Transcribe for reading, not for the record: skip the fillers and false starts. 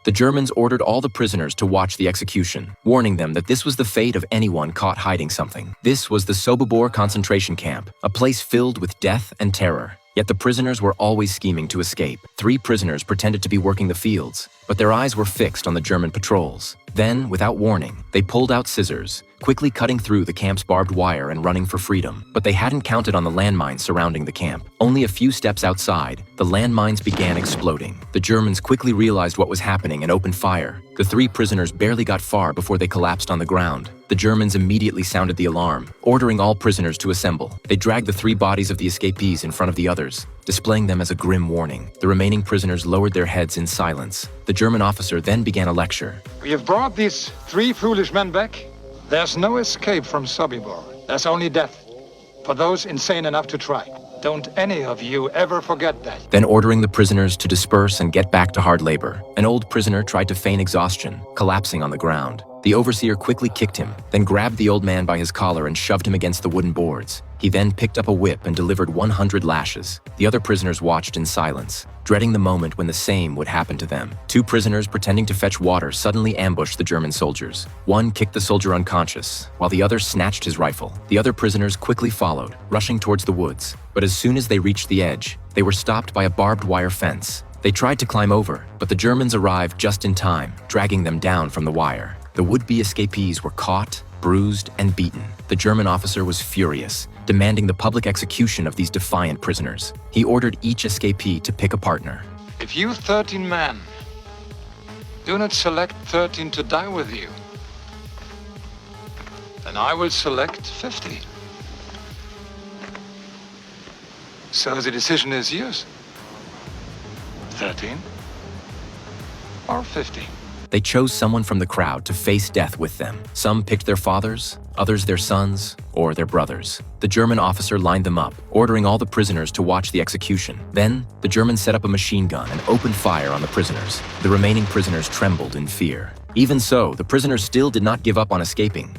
The Germans ordered all the prisoners to watch the execution, warning them that this was the fate of anyone caught hiding something. This was the Sobibor concentration camp, a place filled with death and terror. Yet the prisoners were always scheming to escape. 3 prisoners pretended to be working the fields, but their eyes were fixed on the German patrols. Then, without warning, they pulled out scissors, quickly cutting through the camp's barbed wire and running for freedom. But they hadn't counted on the landmines surrounding the camp. Only a few steps outside, the landmines began exploding. The Germans quickly realized what was happening and opened fire. The 3 prisoners barely got far before they collapsed on the ground. The Germans immediately sounded the alarm, ordering all prisoners to assemble. They dragged the 3 bodies of the escapees in front of the others, displaying them as a grim warning. The remaining prisoners lowered their heads in silence. The German officer then began a lecture. We have brought these 3 foolish men back. There's no escape from Sobibor. There's only death. For those insane enough to try. Don't any of you ever forget that. Then ordering the prisoners to disperse and get back to hard labor. An old prisoner tried to feign exhaustion, collapsing on the ground. The overseer quickly kicked him, then grabbed the old man by his collar and shoved him against the wooden boards. He then picked up a whip and delivered 100 lashes. The other prisoners watched in silence, dreading the moment when the same would happen to them. 2 prisoners pretending to fetch water suddenly ambushed the German soldiers. One kicked the soldier unconscious, while the other snatched his rifle. The other prisoners quickly followed, rushing towards the woods. But as soon as they reached the edge, they were stopped by a barbed wire fence. They tried to climb over, but the Germans arrived just in time, dragging them down from the wire. The would-be escapees were caught, bruised, and beaten. The German officer was furious, demanding the public execution of these defiant prisoners. He ordered each escapee to pick a partner. If you 13 men do not select 13 to die with you, then I will select 50. So the decision is yours. 13 or 50. They chose someone from the crowd to face death with them. Some picked their fathers, others their sons, or their brothers. The German officer lined them up, ordering all the prisoners to watch the execution. Then, the Germans set up a machine gun and opened fire on the prisoners. The remaining prisoners trembled in fear. Even so, the prisoners still did not give up on escaping.